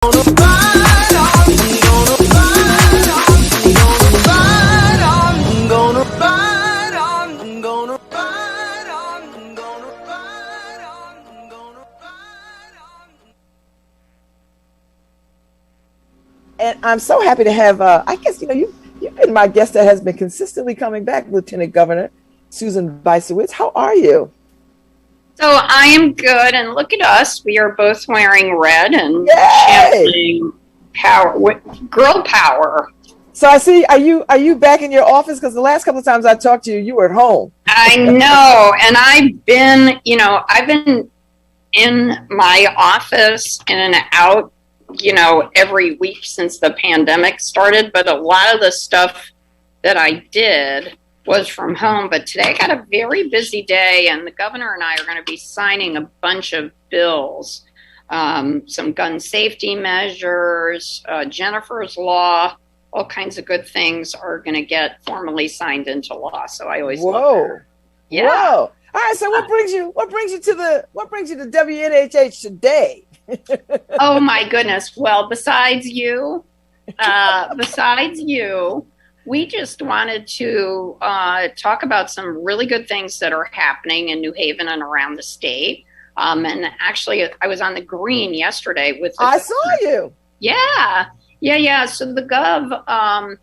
And I'm so happy to have, I guess, you've been my guest that has been consistently coming back, Lieutenant Governor Susan Bysiewicz. How are you? So I am good, and look at us. We are both wearing red and championing power, girl power. So I see, are you back in your office? Because the last couple of times I talked to you, you were at home. I know, and I've been in my office in and out, every week since the pandemic started, but a lot of the stuff that I did was from home. But today I got a very busy day, and the governor and I are going to be signing a bunch of bills, some gun safety measures, Jennifer's Law, all kinds of good things are going to get formally signed into law. So I always love that. Yeah. Whoa. All right. So what brings you to WNHH today? Oh my goodness. Well, besides you, we just wanted to talk about some really good things that are happening in New Haven and around the state. And actually, I was on the green yesterday with. I saw you. Yeah. So the Gov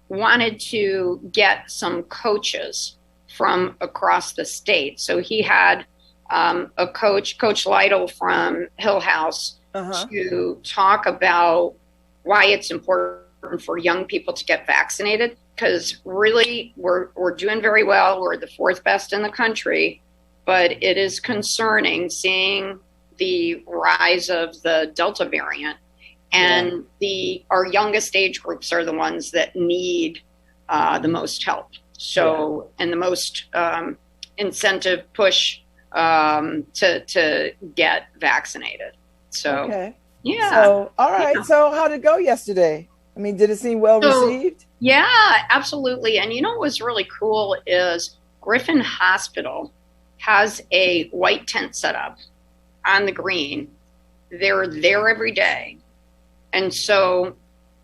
wanted to get some coaches from across the state. So he had a Coach Lytle from Hill House, to talk about why it's important for young people to get vaccinated, because really we're doing very well. We're the fourth best in the country, but it is concerning seeing the rise of the Delta variant. And our youngest age groups are the ones that need the most help. So, and the most incentive push to get vaccinated. So, yeah. So, all right. Yeah. So how did it go yesterday? I mean, did it seem well received? Yeah, absolutely. And what was really cool is Griffin Hospital has a white tent set up on the green. They're there every day. And so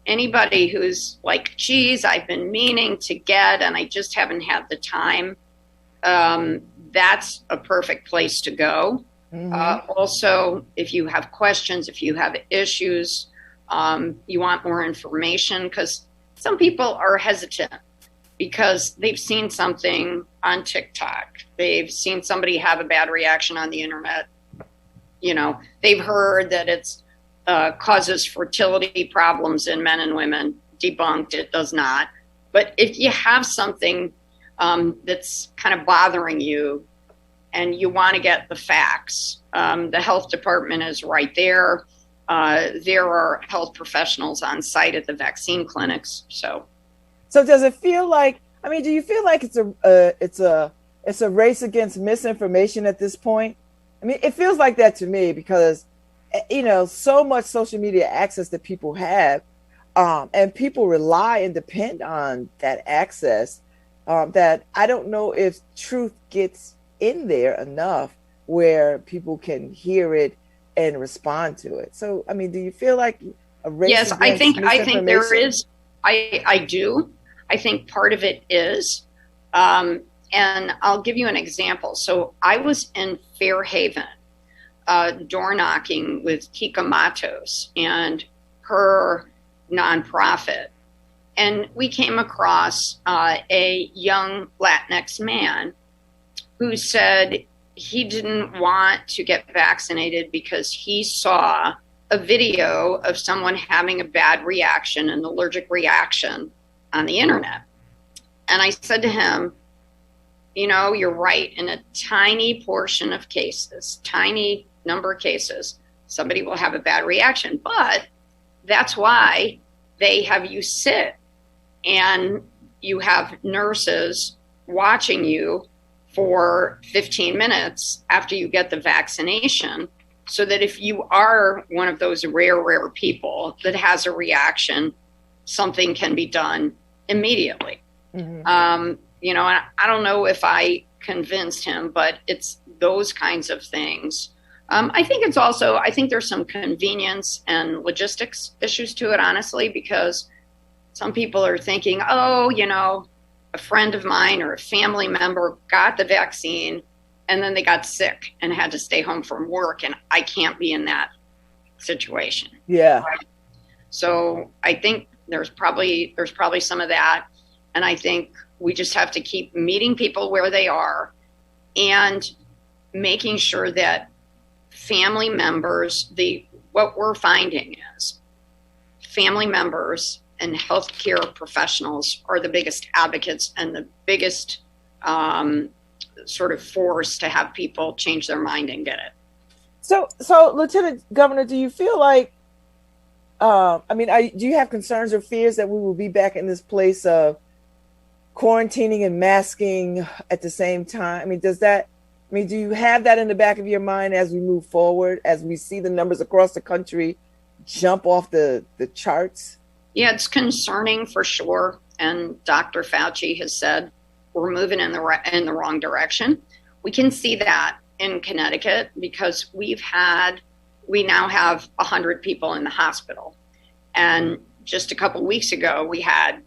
anybody who's like, geez, I've been meaning to get, and I just haven't had the time, that's a perfect place to go. Mm-hmm. Also, if you have questions, if you have issues, you want more information, because some people are hesitant because they've seen something on TikTok. They've seen somebody have a bad reaction on the internet. They've heard that it's causes fertility problems in men and women. Debunked, it does not. But if you have something that's kind of bothering you and you want to get the facts, the health department is right there. There are health professionals on site at the vaccine clinics. So does it feel like, do you feel like it's a race against misinformation at this point? It feels like that to me, because so much social media access that people have, and people rely and depend on that access, that I don't know if truth gets in there enough where people can hear it and respond to it. So, do you feel like a race? Yes, I think there is. I do. I think part of it is, and I'll give you an example. So I was in Fairhaven, door knocking with Kika Matos and her nonprofit. And we came across a young Latinx man who said he didn't want to get vaccinated because he saw a video of someone having a bad reaction, an allergic reaction, on the internet. And I said to him, you're right. In a tiny portion of cases, tiny number of cases, somebody will have a bad reaction. But that's why they have you sit and you have nurses watching you for 15 minutes after you get the vaccination, so that if you are one of those rare people that has a reaction, something can be done immediately. Mm-hmm. And I don't know if I convinced him, but it's those kinds of things I think it's also, I think there's some convenience and logistics issues to it, honestly, because some people are thinking, oh, you know, a friend of mine or a family member got the vaccine and then they got sick and had to stay home from work, and I can't be in that situation. Yeah. Right? So I think there's probably some of that. And I think we just have to keep meeting people where they are and making sure that family members, what we're finding is family members and healthcare professionals are the biggest advocates and the biggest sort of force to have people change their mind and get it. So Lieutenant Governor, do you feel like, do you have concerns or fears that we will be back in this place of quarantining and masking at the same time? Do you have that in the back of your mind as we move forward, as we see the numbers across the country jump off the charts? Yeah, it's concerning for sure. And Dr. Fauci has said we're moving in the wrong direction. We can see that in Connecticut because we now have 100 people in the hospital. And just a couple of weeks ago, we had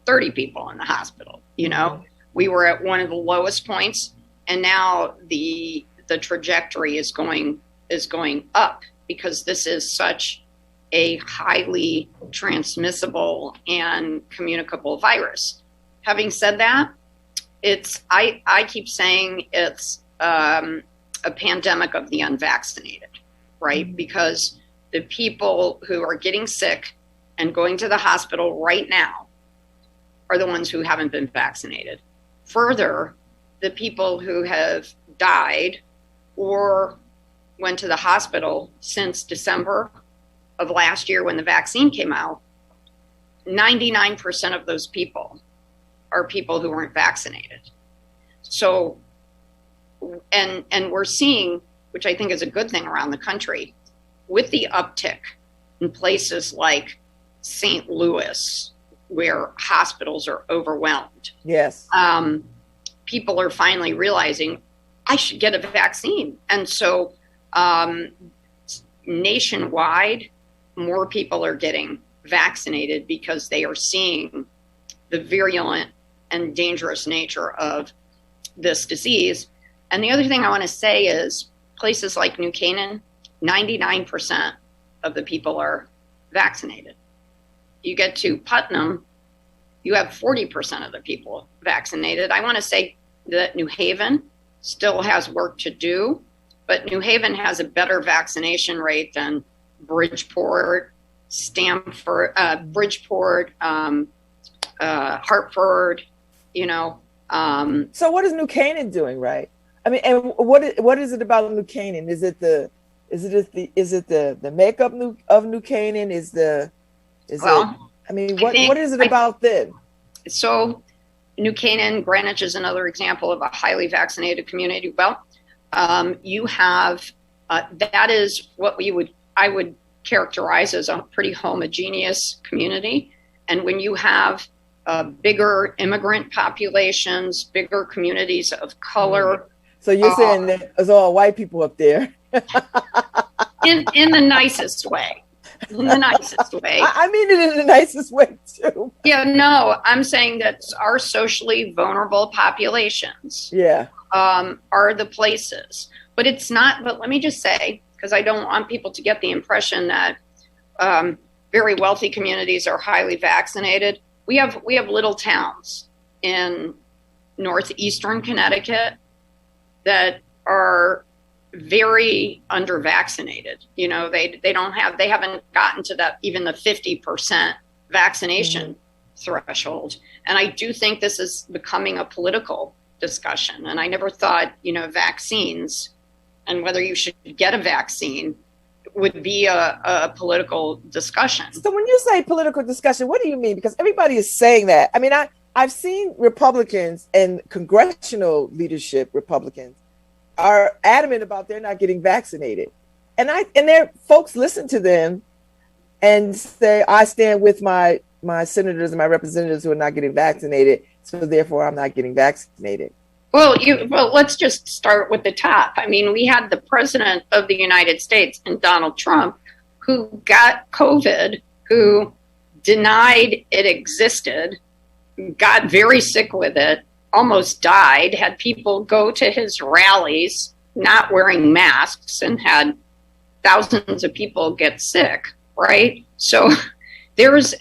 30 people in the hospital. You know, we were at one of the lowest points, and now the trajectory is going up because this is such a highly transmissible and communicable virus. Having said that, I keep saying it's a pandemic of the unvaccinated, right? Because the people who are getting sick and going to the hospital right now are the ones who haven't been vaccinated. Further, the people who have died or went to the hospital since December of last year when the vaccine came out, 99% of those people are people who weren't vaccinated. So, and we're seeing, which I think is a good thing around the country, with the uptick in places like St. Louis, where hospitals are overwhelmed. Yes. People are finally realizing I should get a vaccine. And so nationwide, more people are getting vaccinated because they are seeing the virulent and dangerous nature of this disease. And the other thing I want to say is places like New Canaan, 99% of the people are vaccinated. You get to Putnam, you have 40% of the people vaccinated. I want to say that New Haven still has work to do, but New Haven has a better vaccination rate than Bridgeport, Hartford, you know. So what is New Canaan doing, right? I mean, and what is it about New Canaan? Is it the makeup of New Canaan? What is it about then? So New Canaan, Greenwich is another example of a highly vaccinated community. Well, you have that is what I would characterize as a pretty homogeneous community. And when you have bigger immigrant populations, bigger communities of color. So you're saying that it's all white people up there? in the nicest way. In the nicest way. I mean it in the nicest way too. Yeah, no, I'm saying that our socially vulnerable populations are the places. But it's not, but let me just say, because I don't want people to get the impression that very wealthy communities are highly vaccinated. We have little towns in northeastern Connecticut that are very under-vaccinated. You know, they haven't gotten to that, even the 50% vaccination threshold. And I do think this is becoming a political discussion. And I never thought, vaccines and whether you should get a vaccine would be a political discussion. So when you say political discussion, what do you mean? Because everybody is saying that. I mean, I've seen Republicans and congressional leadership Republicans are adamant about they're not getting vaccinated. And their folks listen to them and say, I stand with my senators and my representatives who are not getting vaccinated, so therefore I'm not getting vaccinated. Well, let's just start with the top. I mean, we had the president of the United States and Donald Trump, who got COVID, who denied it existed, got very sick with it, almost died, had people go to his rallies not wearing masks, and had thousands of people get sick, right? So there was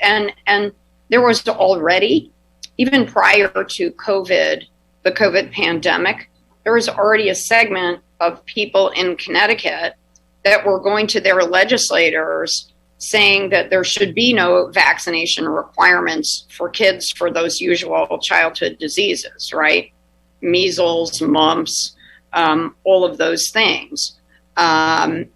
already, even prior to COVID, the COVID pandemic, there was already a segment of people in Connecticut that were going to their legislators saying that there should be no vaccination requirements for kids for those usual childhood diseases, right? Measles, mumps, all of those things. And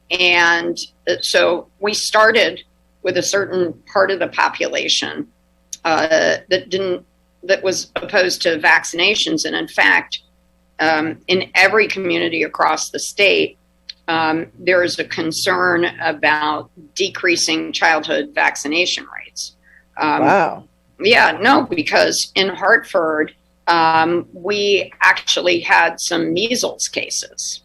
so we started with a certain part of the population that was opposed to vaccinations. And in fact, in every community across the state, there is a concern about decreasing childhood vaccination rates. Wow. Yeah, no, because in Hartford, we actually had some measles cases,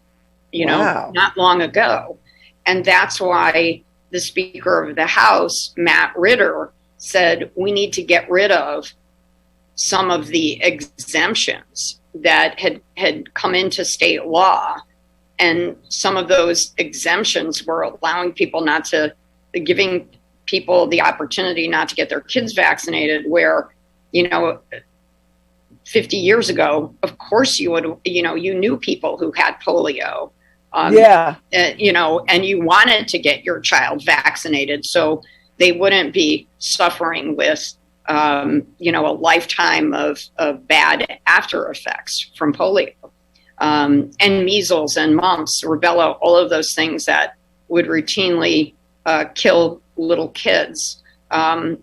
Wow. not long ago. And that's why the Speaker of the House, Matt Ritter, said we need to get rid of some of the exemptions that had come into state law. And some of those exemptions were allowing people giving people the opportunity not to get their kids vaccinated, where, 50 years ago, of course you knew people who had polio. And you wanted to get your child vaccinated so they wouldn't be suffering with, a lifetime of bad after effects from polio. And measles and mumps, rubella, all of those things that would routinely kill little kids are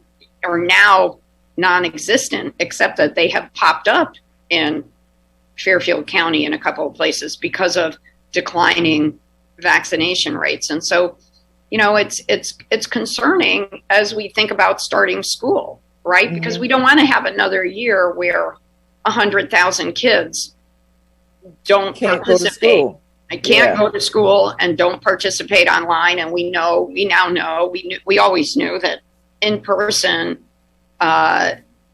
now non-existent, except that they have popped up in Fairfield County in a couple of places because of declining vaccination rates. And so, it's concerning as we think about starting school, right? Mm-hmm. Because we don't want to have another year where 100,000 kids can't participate. Can't go to school and don't participate online. And we always knew that in-person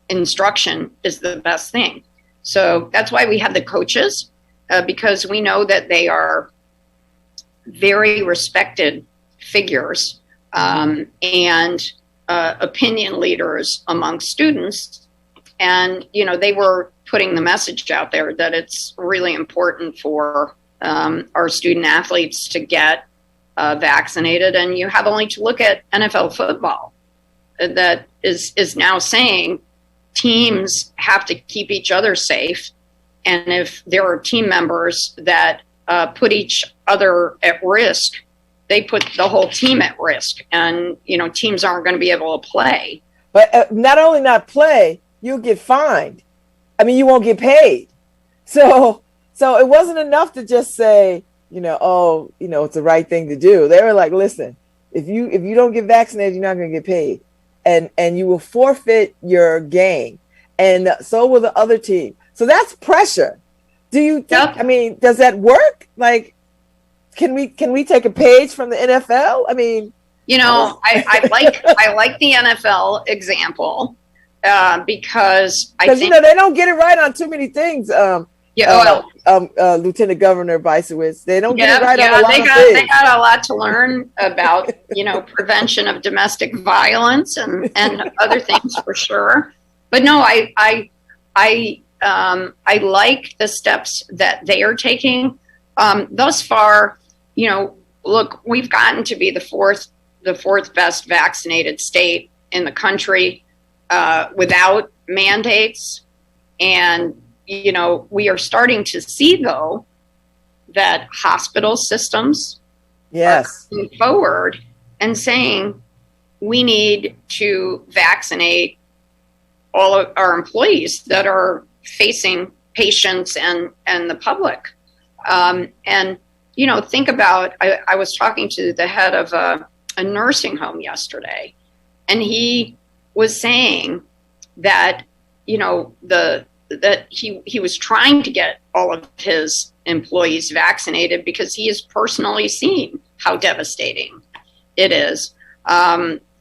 instruction is the best thing. So that's why we have the coaches, because we know that they are very respected figures and opinion leaders among students. And, they were putting the message out there that it's really important for our student athletes to get vaccinated. And you have only to look at NFL football that is now saying teams have to keep each other safe. And if there are team members that put each other at risk, they put the whole team at risk. And, teams aren't going to be able to play. But not only not play, you'll get fined. I mean, you won't get paid. So it wasn't enough to just say, it's the right thing to do. They were like, listen, if you don't get vaccinated, you're not going to get paid. And you will forfeit your game. And so will the other team. So that's pressure. Do you think, Yep. I mean, does that work? Like, can we take a page from the NFL? I mean, I like the NFL example because I think they don't get it right on too many things. Lieutenant Governor Bysiewicz, they don't get it right on a lot of things. They got a lot to learn about, prevention of domestic violence and other things for sure. But no, I like the steps that they are taking. Thus far, look, we've gotten to be the fourth best vaccinated state in the country without mandates. And, we are starting to see, though, that hospital systems are coming forward and saying we need to vaccinate all of our employees that are facing patients and the public. And, think about, I was talking to the head of a nursing home yesterday, and he was saying that, that he was trying to get all of his employees vaccinated because he has personally seen how devastating it is.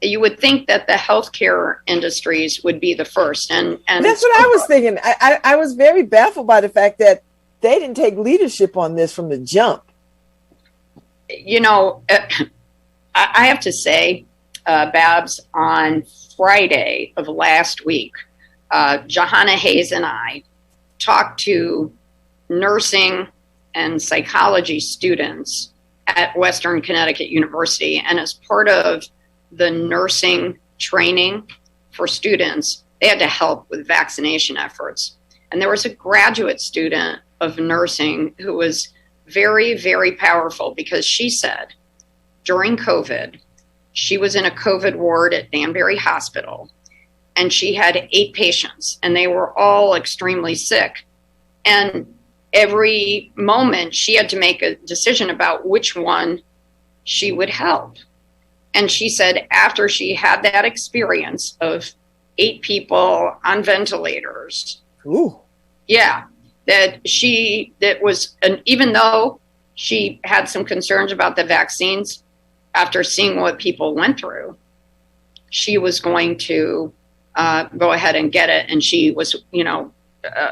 You would think that the healthcare industries would be the first. And that's what I was thinking. I was very baffled by the fact that they didn't take leadership on this from the jump. You know, I have to say, Babz, on Friday of last week, Johanna Hayes and I talked to nursing and psychology students at Western Connecticut University. And as part of the nursing training for students, they had to help with vaccination efforts. And there was a graduate student of nursing who was very, very powerful because she said during COVID, she was in a COVID ward at Danbury Hospital, and she had 8 patients, and they were all extremely sick. And every moment she had to make a decision about which one she would help. And she said after she had that experience of 8 people on ventilators, ooh, yeah, even though she had some concerns about the vaccines, after seeing what people went through, she was going to go ahead and get it. And she was,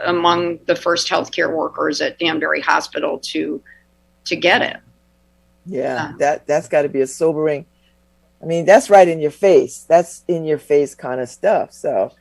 among the first healthcare workers at Danbury Hospital to get it. Yeah, that's got to be a sobering. I mean, that's right in your face. That's in your face kind of stuff. So,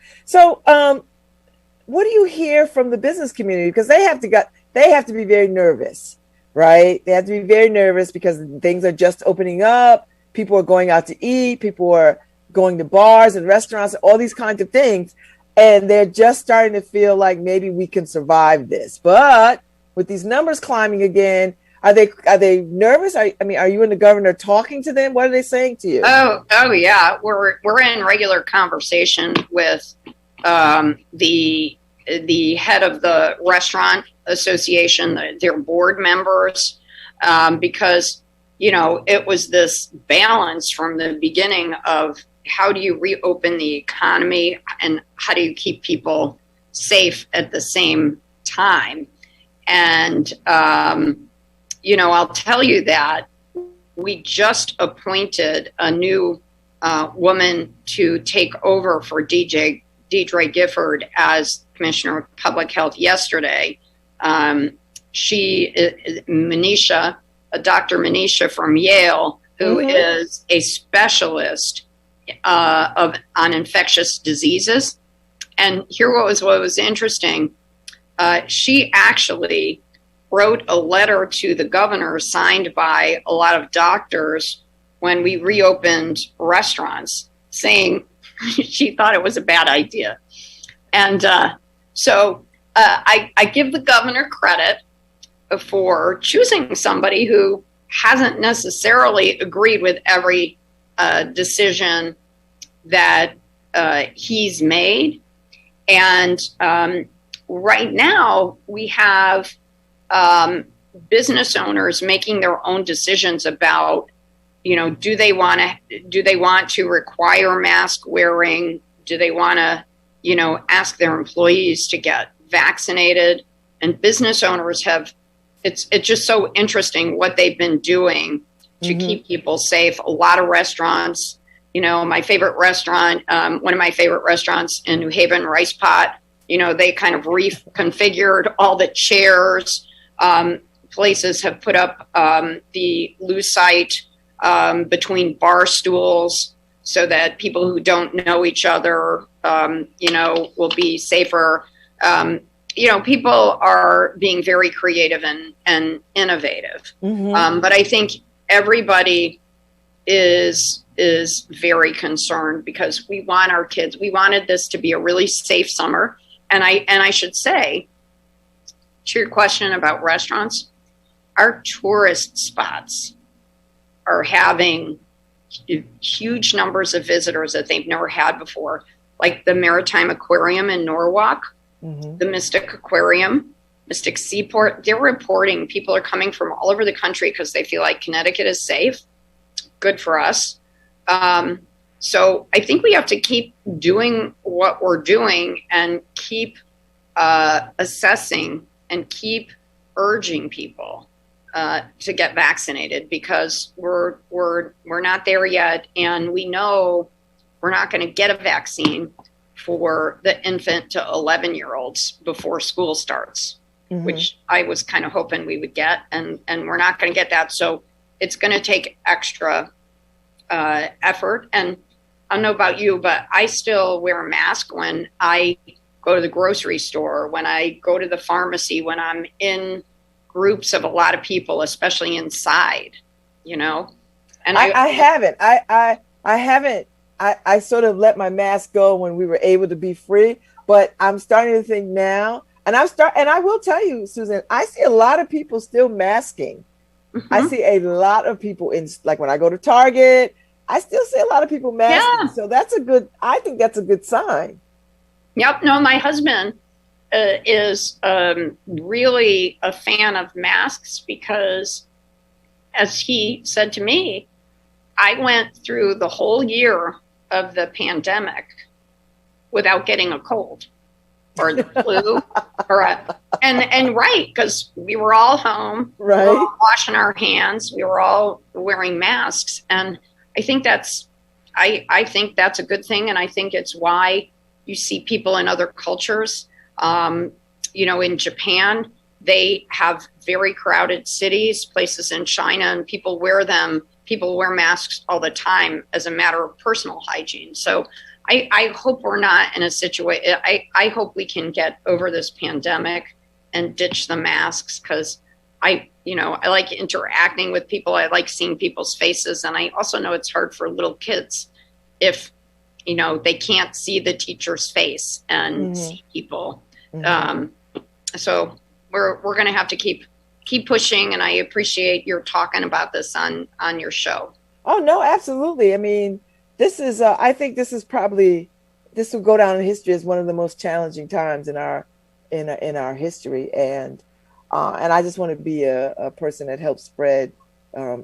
what do you hear from the business community? Because they have to be very nervous, right? They have to be very nervous because things are just opening up. People are going out to eat. People are going to bars and restaurants, all these kinds of things. And they're just starting to feel like maybe we can survive this. But with these numbers climbing again, are they nervous? Are you and the governor talking to them? What are they saying to you? Oh yeah. We're in regular conversation with the head of the restaurant association, their board members, because, it was this balance from the beginning of how do you reopen the economy and how do you keep people safe at the same time. And, I'll tell you that we just appointed a new woman to take over for Deidre Gifford as Commissioner of Public Health yesterday. She is Dr. Manisha from Yale, who is a specialist on infectious diseases. And here what was interesting. She actually wrote a letter to the governor signed by a lot of doctors when we reopened restaurants, saying she thought it was a bad idea. And so I give the governor credit for choosing somebody who hasn't necessarily agreed with every decision that he's made. And right now we have business owners making their own decisions about, do they want to require mask wearing? Do they want to, ask their employees to get vaccinated? And business owners it's just so interesting what they've been doing to keep people safe. A lot of restaurants, my favorite restaurant, one of my favorite restaurants in New Haven, Rice Pot, they kind of reconfigured all the chairs. Places have put up the lucite between bar stools so that people who don't know each other, will be safer. People are being very creative and innovative. But I think everybody is very concerned because we want our kids. We wanted this to be a really safe summer. And I should say, to your question about restaurants, our tourist spots are having huge numbers of visitors that they've never had before, like the Maritime Aquarium in Norwalk, the Mystic Aquarium, Mystic Seaport. They're reporting people are coming from all over the country because they feel like Connecticut is safe. Good for us. So I think we have to keep doing what we're doing and keep assessing and keep urging people to get vaccinated, because we're not there yet, and we know we're not going to get a vaccine for the infant to 11-year-olds before school starts, which I was kind of hoping we would get, and we're not going to get that. So it's going to take extra effort. And I don't know about you, but I still wear a mask when I go to the grocery store, when I go to the pharmacy, when I'm in groups of a lot of people, especially inside, you know. And I haven't. I haven't. I sort of let my mask go when we were able to be free, but I'm starting to think now, and I will tell you, Susan, I see a lot of people still masking. I see a lot of people like when I go to Target, I still see a lot of people masking. So I think that's a good sign. Yep. No, my husband is really a fan of masks because, as he said to me, I went through the whole year of the pandemic without getting a cold or the flu and right, because we were all home, right, we were all washing our hands, we were all wearing masks, and I think that's a good thing, and I think it's why you see people in other cultures. In Japan, they have very crowded cities, places in China, and people wear masks all the time as a matter of personal hygiene. So I hope we're not in a situation, I hope we can get over this pandemic and ditch the masks, because I like interacting with people. I like seeing people's faces. And I also know it's hard for little kids if, they can't see the teacher's face and see people. So we're going to have to keep pushing. And I appreciate your talking about this on your show. Oh, no, absolutely. I mean, this is, I think this will go down in history as one of the most challenging times in our history. And I just want to be a person that helps spread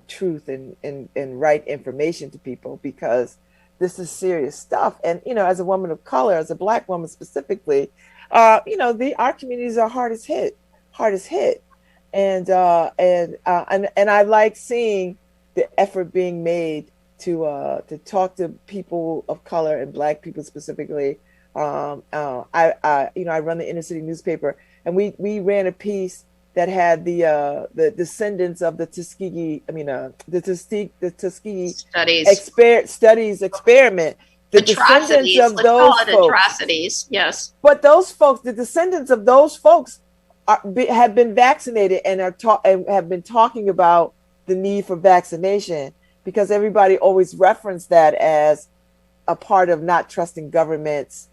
truth and right information to people, because this is serious stuff. And, as a woman of color, as a Black woman specifically, our communities are hardest hit. And I like seeing the effort being made to talk to people of color and Black people specifically. I run the inner city newspaper, and we ran a piece that had the descendants of the Tuskegee studies experiment. The descendants of those folks. Atrocities, yes. But those folks, the descendants of those folks, have been vaccinated and have been talking about the need for vaccination, because everybody always referenced that as a part of not trusting government's,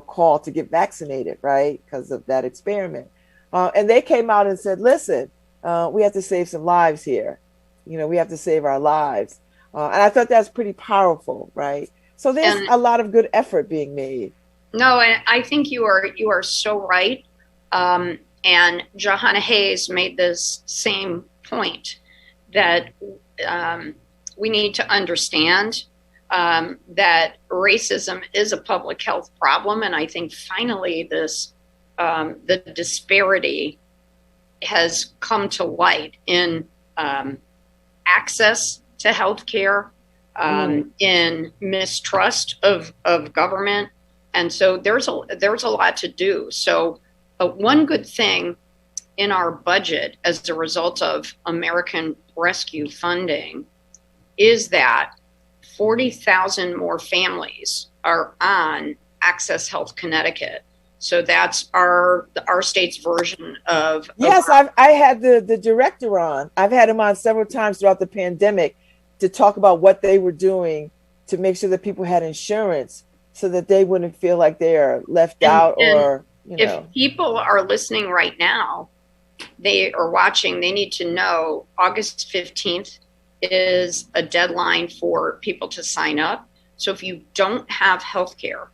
call to get vaccinated, right? Because of that experiment. And they came out and said, listen, we have to save some lives here. We have to save our lives. And I thought that's pretty powerful, right? So there's a lot of good effort being made. No, and I think you are so right. And Johanna Hayes made this same point, that we need to understand that racism is a public health problem. And I think finally the disparity has come to light in access to healthcare, in mistrust of government. And so there's a lot to do. So one good thing in our budget as a result of American Rescue funding is that 40,000 more families are on Access Health Connecticut. So that's our state's version of. Yes, I had the director on. I've had him on several times throughout the pandemic to talk about what they were doing to make sure that people had insurance, so that they wouldn't feel like they are left out or. If people are listening right now, they are watching, they need to know August 15th is a deadline for people to sign up. So if you don't have health care,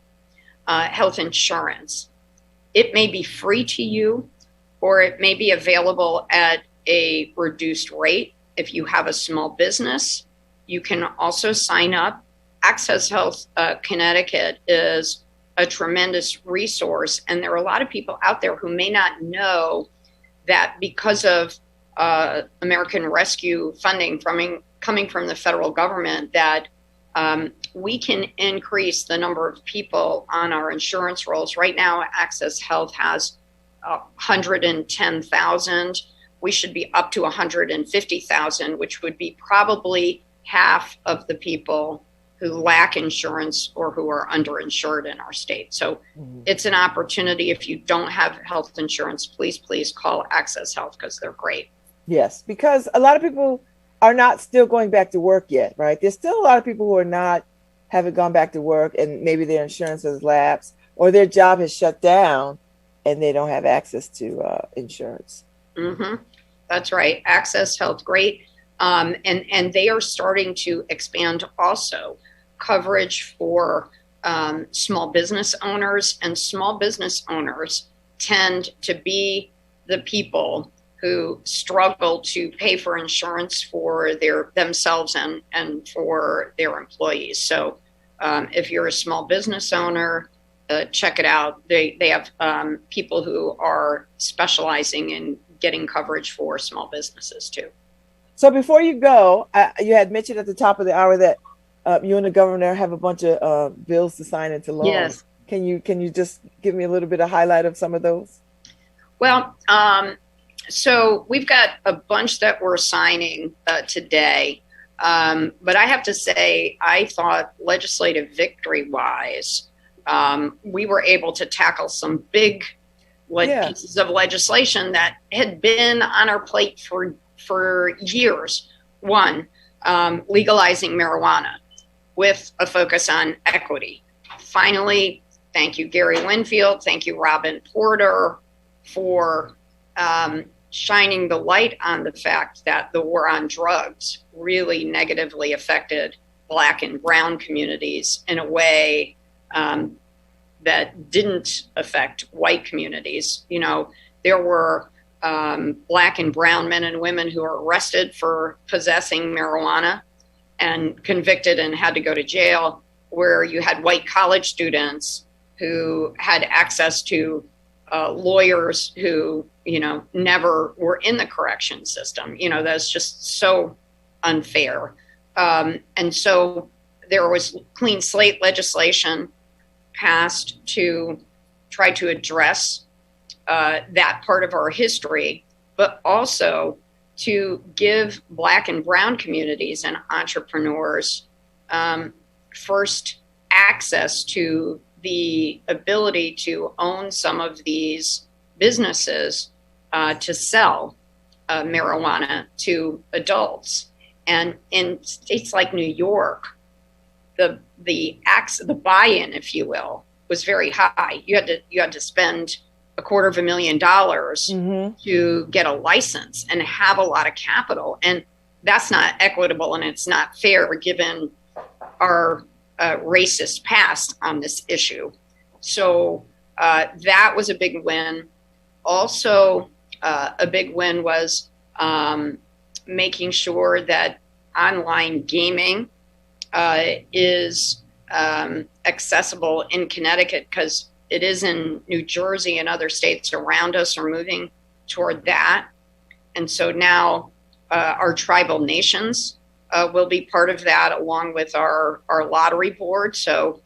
health insurance, it may be free to you, or it may be available at a reduced rate. If you have a small business, you can also sign up. Access Health Connecticut is a tremendous resource. And there are a lot of people out there who may not know that because of American Rescue funding coming from the federal government, that we can increase the number of people on our insurance rolls. Right now, Access Health has 110,000. We should be up to 150,000, which would be probably half of the people who lack insurance or who are underinsured in our state. So it's an opportunity. If you don't have health insurance, please call Access Health, because they're great. Yes, because a lot of people are not still going back to work yet, right? There's still a lot of people who haven't gone back to work, and maybe their insurance has lapsed or their job has shut down and they don't have access to insurance. Mm-hmm. That's right. Access Health, great. And they are starting to expand also coverage for small business owners, and small business owners tend to be the people who struggle to pay for insurance for themselves and for their employees. So if you're a small business owner, check it out. They have people who are specializing in getting coverage for small businesses too. So before you go, you had mentioned at the top of the hour that you and the governor have a bunch of bills to sign into law. Yes. Can you just give me a little bit of highlight of some of those? Well, so we've got a bunch that we're signing today. But I have to say, I thought legislative victory-wise, we were able to tackle some big pieces of legislation that had been on our plate for years. One, legalizing marijuana with a focus on equity. Finally, thank you, Gary Winfield. Thank you, Robin Porter, for shining the light on the fact that the war on drugs really negatively affected Black and brown communities in a way that didn't affect white communities. You know, there were Black and brown men and women who were arrested for possessing marijuana and convicted and had to go to jail, where you had white college students who had access to lawyers who, you know, never were in the correction system. You know, that's just so unfair. And so there was clean slate legislation passed to try to address that part of our history, but also to give Black and brown communities and entrepreneurs first access to the ability to own some of these businesses to sell marijuana to adults. And in states like New York, the buy-in, if you will, was very high. You had to spend $250,000 to get a license and have a lot of capital, and that's not equitable and it's not fair given our racist past on this issue. So that was a big win. Also, a big win was making sure that online gaming is accessible in Connecticut, because it is in New Jersey and other states around us are moving toward that. And so now our tribal nations will be part of that, along with our lottery board. So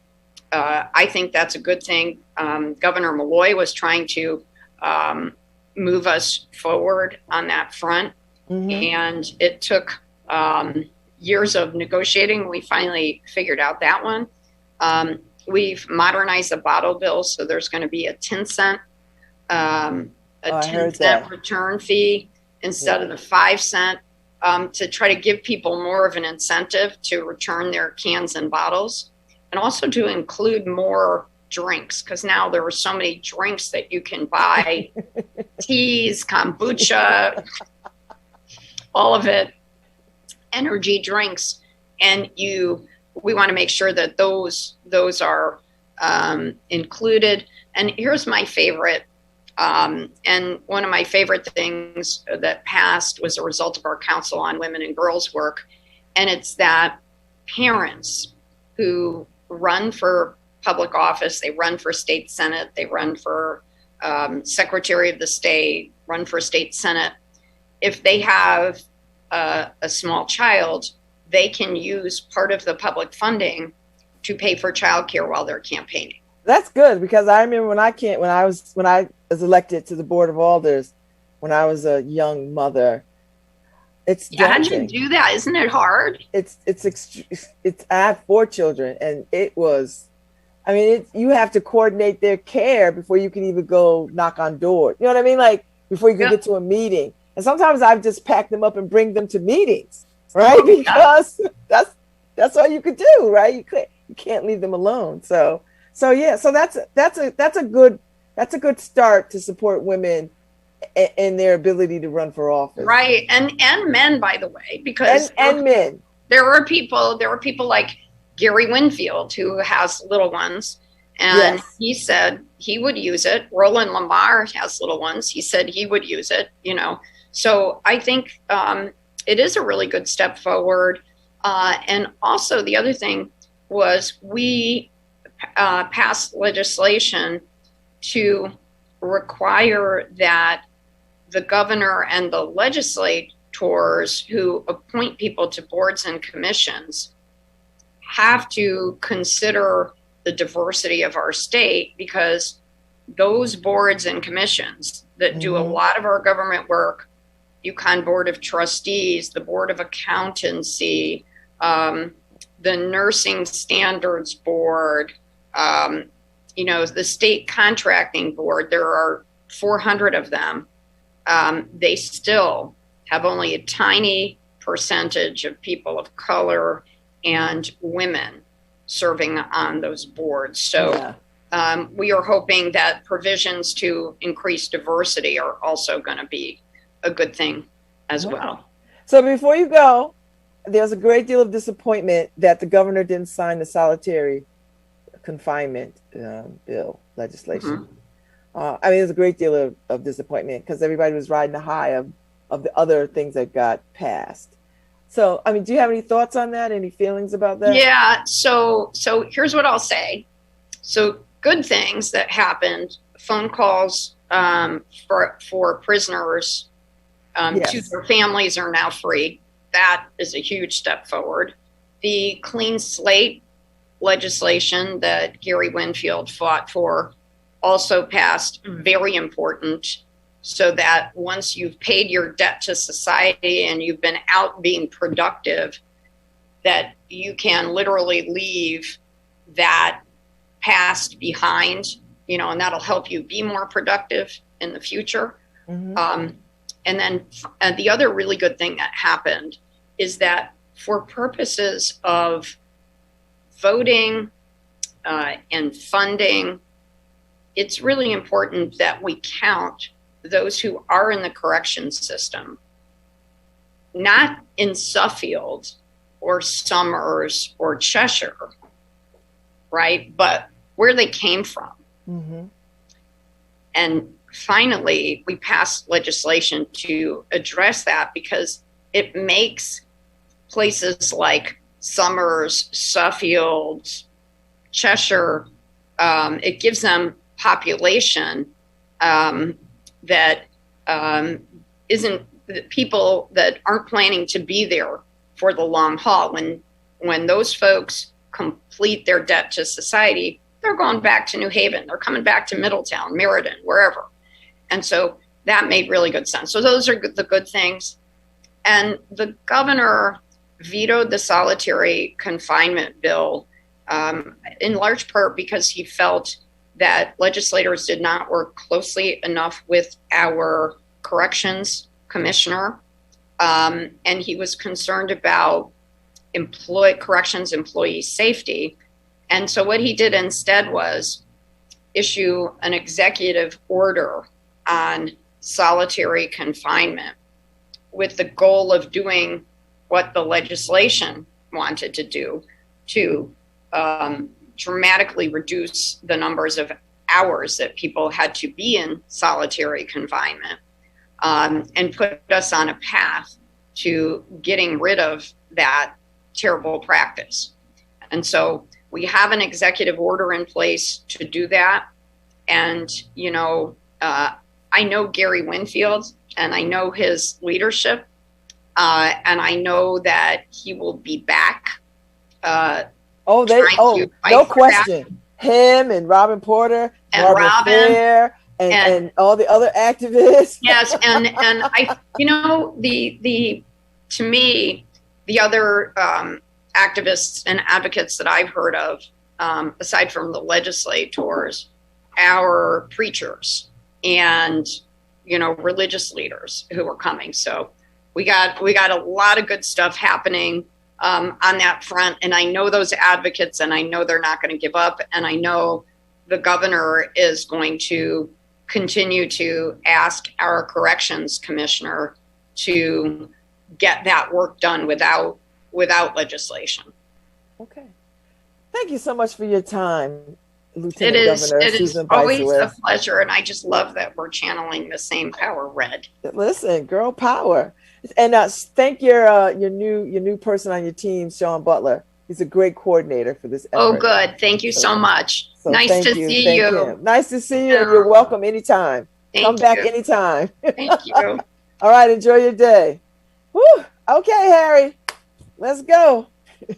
I think that's a good thing. Governor Malloy was trying to move us forward on that front. And it took years of negotiating. We finally figured out that one. We've modernized the bottle bill, so there's going to be a 10-cent return fee instead of the 5-cent, to try to give people more of an incentive to return their cans and bottles, and also to include more drinks, because now there are so many drinks that you can buy, teas, kombucha, all of it, energy drinks, and we want to make sure that those are included. And here's my favorite. And one of my favorite things that passed was a result of our Council on Women and Girls work. And it's that parents who run for public office, they run for state senate, they run for secretary of the state, run for state senate. If they have a small child, they can use part of the public funding to pay for childcare while they're campaigning. That's good, because I remember when I was elected to the board of alders when I was a young mother. It's daunting. How'd you do that? Isn't it hard? It's I have 4 children, and it was, I mean, you have to coordinate their care before you can even go knock on doors. You know what I mean? Like before you can get to a meeting. And sometimes I've just packed them up and bring them to meetings, right? Because that's all you could do, right? You can't leave them alone. So that's a good start to support women in their ability to run for office, right? And men, by the way, because men. There were people like Gary Winfield, who has little ones, and he said he would use it. Roland Lamar has little ones. He said he would use it. So I think it is a really good step forward. And also the other thing was we passed legislation to require that the governor and the legislators who appoint people to boards and commissions have to consider the diversity of our state, because those boards and commissions that do a lot of our government work, UConn Board of Trustees, the Board of Accountancy, the Nursing Standards Board, the State Contracting Board, there are 400 of them. They still have only a tiny percentage of people of color and women serving on those boards. So we are hoping that provisions to increase diversity are also going to be a good thing as well. So before you go, there's a great deal of disappointment that the governor didn't sign the solitary confinement bill legislation. There's a great deal of disappointment because everybody was riding the high of the other things that got passed. So, do you have any thoughts on that? Any feelings about that? Yeah. So here's what I'll say. So good things that happened, phone calls for prisoners to their families are now free. That is a huge step forward. The clean slate legislation that Gary Winfield fought for also passed, very important, so that once you've paid your debt to society and you've been out being productive, that you can literally leave that past behind, and that'll help you be more productive in the future. And then the other really good thing that happened is that for purposes of voting and funding, it's really important that we count those who are in the correction system, not in Suffield or Summers or Cheshire, right? But where they came from. And finally, we passed legislation to address that, because it makes places like Summers, Suffield, Cheshire, it gives them population that isn't people that aren't planning to be there for the long haul. When those folks complete their debt to society, they're going back to New Haven, they're coming back to Middletown, Meriden, wherever. And so that made really good sense. So those are the good things. And the governor vetoed the solitary confinement bill in large part because he felt that legislators did not work closely enough with our corrections commissioner. And he was concerned about corrections employee safety. And so what he did instead was issue an executive order on solitary confinement with the goal of doing what the legislation wanted to do, to dramatically reduce the numbers of hours that people had to be in solitary confinement, and put us on a path to getting rid of that terrible practice. And so we have an executive order in place to do that. And, I know Gary Winfield and I know his leadership. And I know that he will be back. No question. Him and Robin Porter and Robin and all the other activists. Yes, and I, to me, the other activists and advocates that I've heard of, aside from the legislators, are preachers and religious leaders who are coming. So we got a lot of good stuff happening on that front, and I know those advocates, and I know they're not going to give up, and I know the governor is going to continue to ask our corrections commissioner to get that work done without legislation. Okay. Thank you so much for your time, Lieutenant Governor. It is always a pleasure, and I just love that we're channeling the same power, Red. Listen, girl power. And thank your new person on your team, Sean Butler. He's a great coordinator for this effort. Oh, good. Thank you so much. Nice to see you. Nice to see you, and you're welcome anytime. Come back anytime. Thank you. All right, enjoy your day. Woo. Okay, Harry, let's go.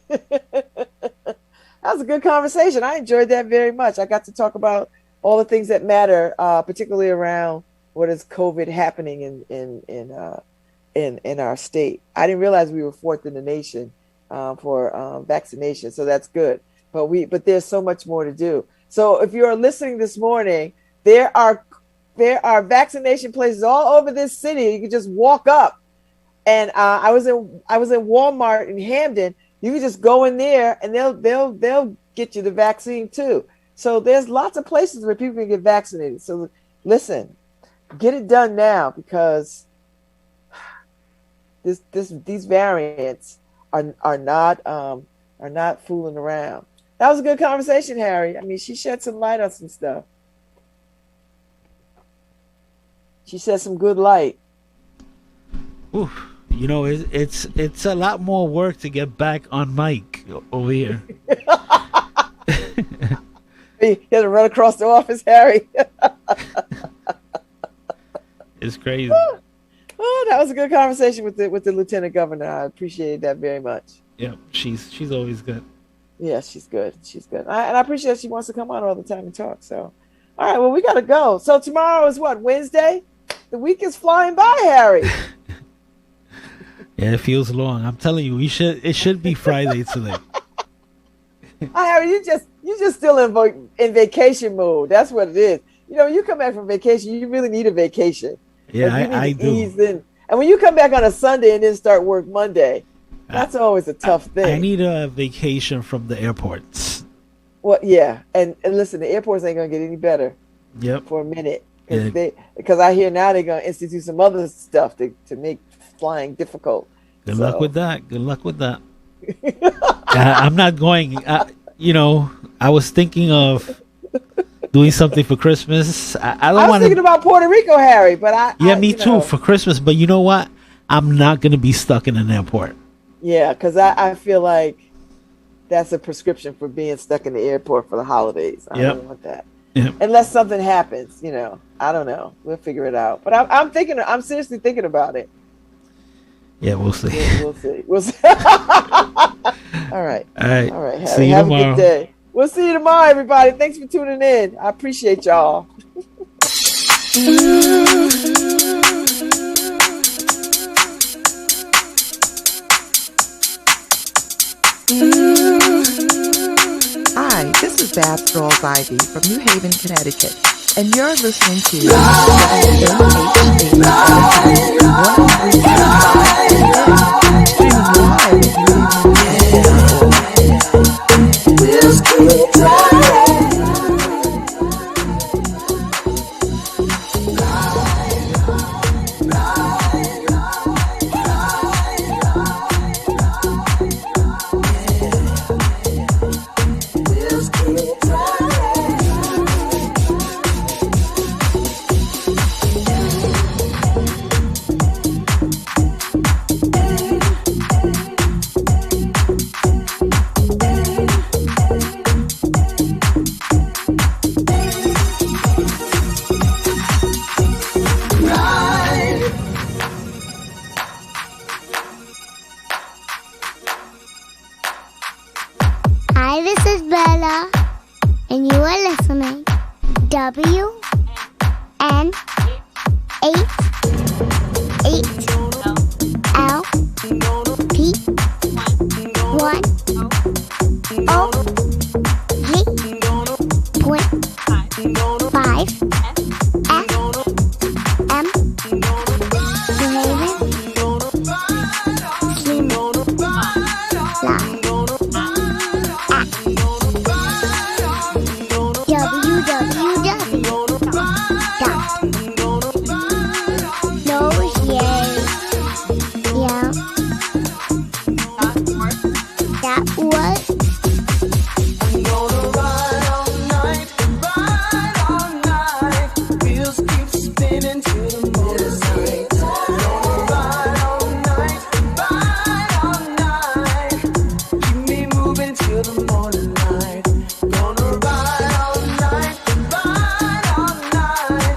That was a good conversation. I enjoyed that very much. I got to talk about all the things that matter, particularly around what is COVID happening in our state. I didn't realize we were fourth in the nation for vaccination, so that's good. But there's so much more to do. So if you're listening this morning, there are vaccination places all over this city. You can just walk up. And I was in Walmart in Hampden. You can just go in there and they'll get you the vaccine too. So there's lots of places where people can get vaccinated. So listen, get it done now, because these variants are not fooling around. That was a good conversation, Harry. I mean, she shed some light on some stuff. She shed some good light. Ooh, it's a lot more work to get back on mic over here. You had to run across the office, Harry. It's crazy. Oh, that was a good conversation with the Lieutenant Governor. I appreciate that very much. Yeah, she's always good. Yeah, she's good. She's good. And I appreciate she wants to come on all the time and talk. So, all right, well, we got to go. So tomorrow is what, Wednesday? The week is flying by, Harry. Yeah, it feels long. I'm telling you, it should be Friday today. Harry, you just still in vacation mode. That's what it is. You come back from vacation, you really need a vacation. Yeah, I do. Ease in. And when you come back on a Sunday and then start work Monday, that's always a tough thing. I need a vacation from the airports. Well, yeah, and listen, the airports ain't gonna get any better. Yep. For a minute, because I hear now they're gonna institute some other stuff to make flying difficult. Good luck with that. I'm not going. I was thinking of doing something for Christmas. I was thinking about Puerto Rico, Harry, but me too, for Christmas. But you know what? I'm not going to be stuck in an airport. Yeah, because I feel like that's a prescription for being stuck in the airport for the holidays. I don't want that. Yep. Unless something happens, I don't know. We'll figure it out. But I'm seriously thinking about it. Yeah, we'll see. We'll see. All right. Harry, see you have tomorrow. A good day. We'll see you tomorrow, everybody. Thanks for tuning in. I appreciate y'all. Hi, this is Babz Rawls-Ivy from New Haven, Connecticut, and you're listening to are listening. WN 8 8 LP 1 8.5